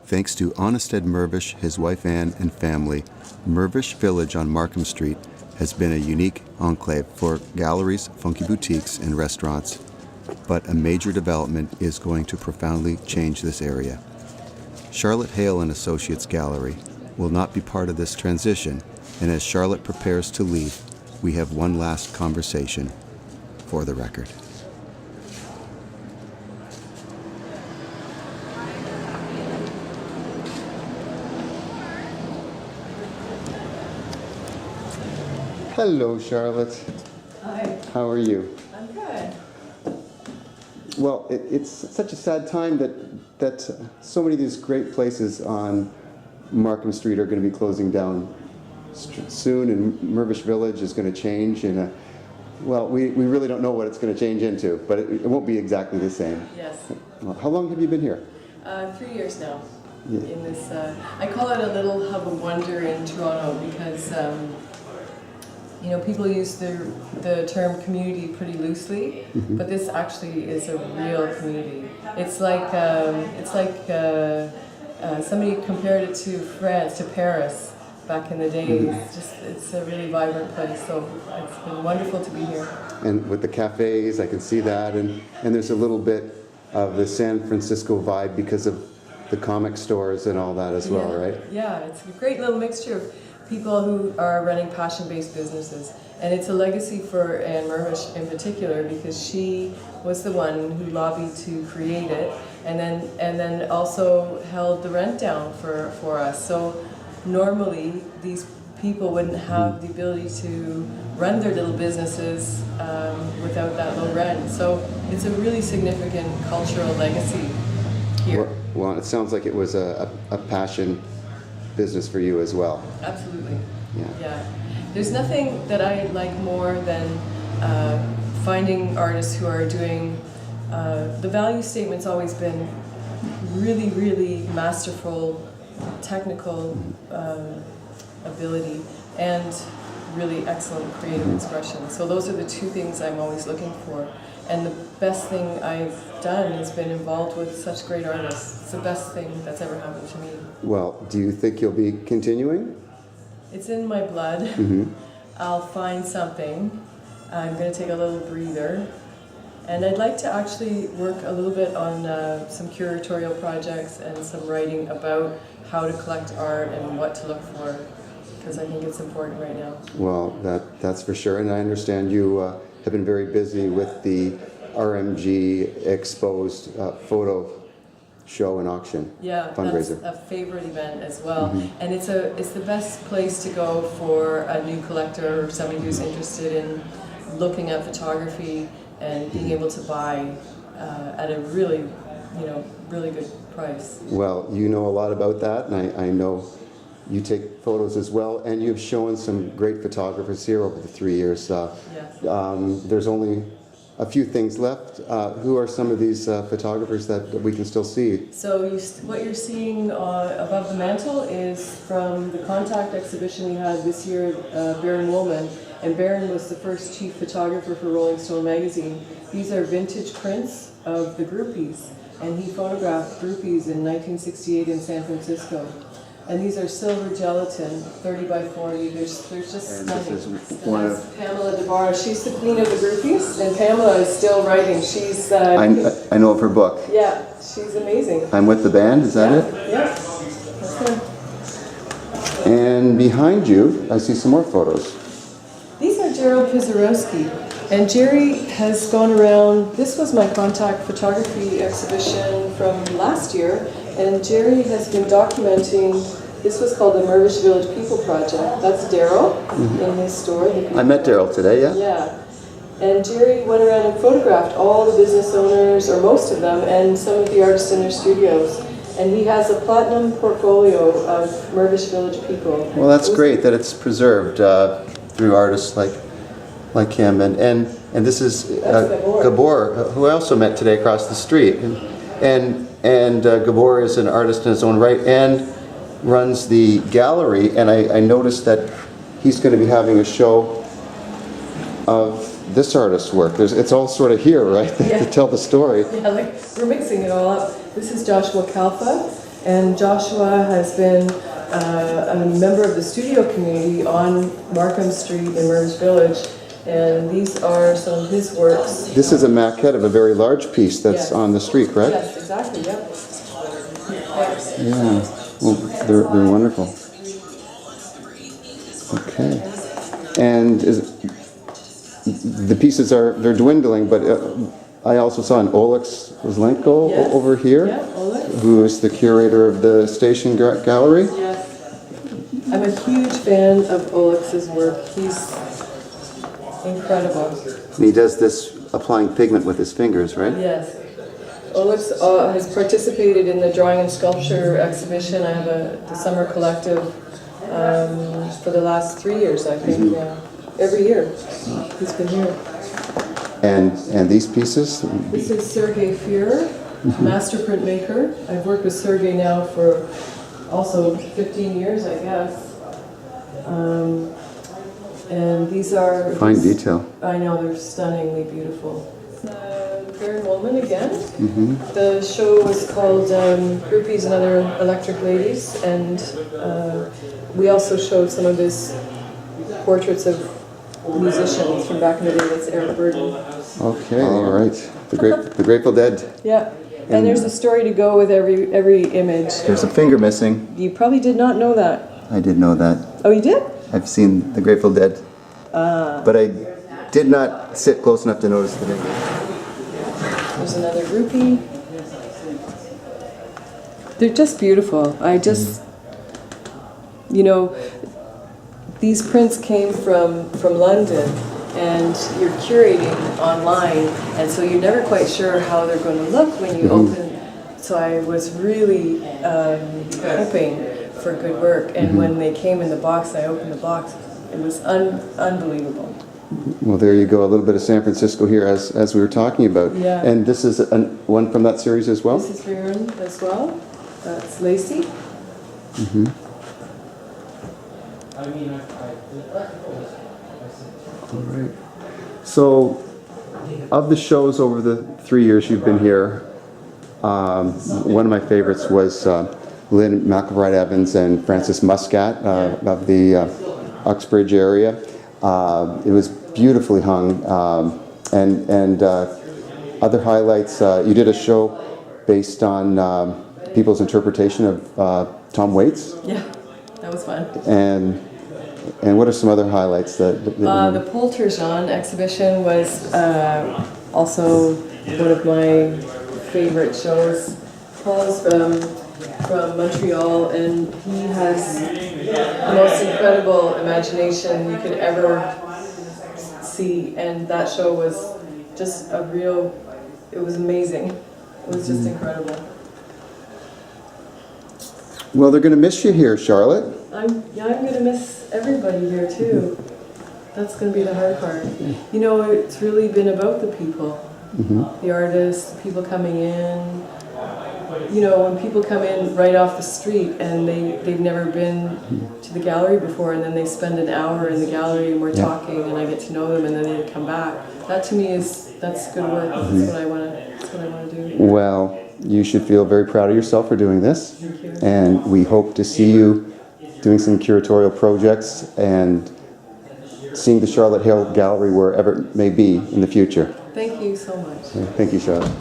Thanks to Honested Mirvish, his wife Anne, and family, Mirvish Village on Markham Street has been a unique enclave for galleries, funky boutiques, and restaurants. But a major development is going to profoundly change this area. Charlotte Hale and Associates Gallery will not be part of this transition, and as Charlotte prepares to leave, we have one last conversation for the record. Hello, Charlotte. Hi. How are you? I'm good. Well, it's such a sad time that so many of these great places on Markham Street are going to be closing down soon, and Mirvish Village is going to change. And well, we really don't know what it's going to change into, but it won't be exactly the same. Yes. Well, how long have you been here? 3 years now. Yeah. In this, I call it a little hub of wonder in Toronto because you know, people use the term community pretty loosely, but this actually is a real community. It's like somebody compared it to France, to Paris, back in the day. It's a really vibrant place. So it's been wonderful to be here. And with the cafes, I can see that, and there's a little bit of the San Francisco vibe because of the comic stores and all that as well, right? Yeah, it's a great little mixture of people who are running passion-based businesses. And it's a legacy for Anne Mirvish in particular because she was the one who lobbied to create it and then also held the rent down for us. So normally these people wouldn't have the ability to run their little businesses without that low rent. So it's a really significant cultural legacy here. Well, it sounds like it was a passion business for you as well. Absolutely. Yeah. There's nothing that I like more than finding artists who are doing, the value statement's always been really, really masterful, technical ability and really excellent creative expression. So those are the two things I'm always looking for. And the best thing I've done is been involved with such great artists. It's the best thing that's ever happened to me. Well, do you think you'll be continuing? It's in my blood. I'll find something. I'm going to take a little breather. And I'd like to actually work a little bit on some curatorial projects and some writing about how to collect art and what to look for, because I think it's important right now. Well, that's for sure. And I understand you have been very busy with the RMG exposed photo show and auction fundraiser. That's a favorite event as well. And it's the best place to go for a new collector or somebody who's interested in looking at photography and being able to buy at a really, really good price. Well, you know a lot about that, and I know you take photos as well, and you've shown some great photographers here over the 3 years. Yes. There's only a few things left. Who are some of these photographers that we can still see? So what you're seeing above the mantle is from the Contact exhibition we had this year at Woolman. And Baron was the first chief photographer for Rolling Stone magazine. These are vintage prints of the groupies. And he photographed groupies in 1968 in San Francisco. And these are silver gelatin, 30 by 40. They're just stunning. This is one of Pamela Debarra. She's the queen of the groupies, and Pamela is still writing. She's I know of her book. Yeah, she's amazing. I'm with the band. Is that it? Yeah, that's her. And behind you, I see some more photos. These are Gerald Pizarowski, and Jerry has gone around. This was my Contact photography exhibition from last year, and Jerry has been documenting. This was called the Mirvish Village People Project. That's Daryl in his store. I met Daryl today, yeah? Yeah. And Jerry went around and photographed all the business owners, or most of them, and some of the artists in their studios. And he has a platinum portfolio of Mirvish Village people. Well, that's great that it's preserved through artists like him. And this is Gabor, who I also met today across the street. And Gabor is an artist in his own right and runs the gallery. And I noticed that he's going to be having a show of this artist's work. It's all sort of here, right, to tell the story. Yeah, like we're mixing it all up. This is Joshua Kalfa, And Joshua has been a member of the studio community on Markham Street in Mirvish Village, and these are some of his works. This is a maquette of a very large piece that's Yes. on the street, correct? Yes, exactly, yep. Yeah. Well, they're wonderful. Okay. And the pieces they're dwindling, but I also saw an Wlasenko Yes. over here, Yeah, Olex. who is the curator of the station gallery. Yes. I'm a huge fan of Olex's work. He's incredible. And he does this applying pigment with his fingers, right? Yes. Olex has participated in the drawing and sculpture exhibition. I have the summer collective for the last 3 years, I think. Yeah. Every year he's been here. And these pieces? This is Sergei Firer, master printmaker. I've worked with Sergei now for also 15 years, I guess. And these are... Fine detail. I know, they're stunningly beautiful. Baron Woolman again. The show was called Groupies and Other Electric Ladies, and we also showed some of his portraits of musicians from back in the day. That's Eric Burden. Okay, all right. The Grateful Dead. Yeah, and there's a story to go with every image. There's a finger missing. You probably did not know that. I did know that. Oh, you did? I've seen the Grateful Dead, but I did not sit close enough to notice the finger. There's another groupie. They're just beautiful. I just, you know, these prints came from London, and you're curating online, and so you're never quite sure how they're going to look when you open. So I was really hoping for good work, and when they came in the box, I opened the box. It was unbelievable. Well, there you go. A little bit of San Francisco here, as we were talking about. Yeah. And this is one from that series as well? This is Baron as well. That's Lacey. All right. So, of the shows over the 3 years you've been here, one of my favorites was Lynn McElroy-Evans and Francis Muscat of the Uxbridge area. It was beautifully hung, and other highlights. You did a show based on people's interpretation of Tom Waits. Yeah, that was fun. And what are some other highlights that The Poltergeon exhibition was also one of my favorite shows. Paul's from Montreal, and he has the most incredible imagination you could ever see, and that show was just it was amazing. It was just incredible. Well, they're going to miss you here, Charlotte. I'm going to miss everybody here too. That's going to be the hard part. You know, it's really been about the people, the artists, the people coming in. You know, when people come in right off the street and they've never been to the gallery before, and then they spend an hour in the gallery and we're talking and I get to know them, and then they come back. That to me that's good work. That's what I want to do. Well, you should feel very proud of yourself for doing this. Thank you. And we hope to see you doing some curatorial projects and seeing the Charlotte Hale Gallery wherever it may be in the future. Thank you so much. Thank you, Charlotte.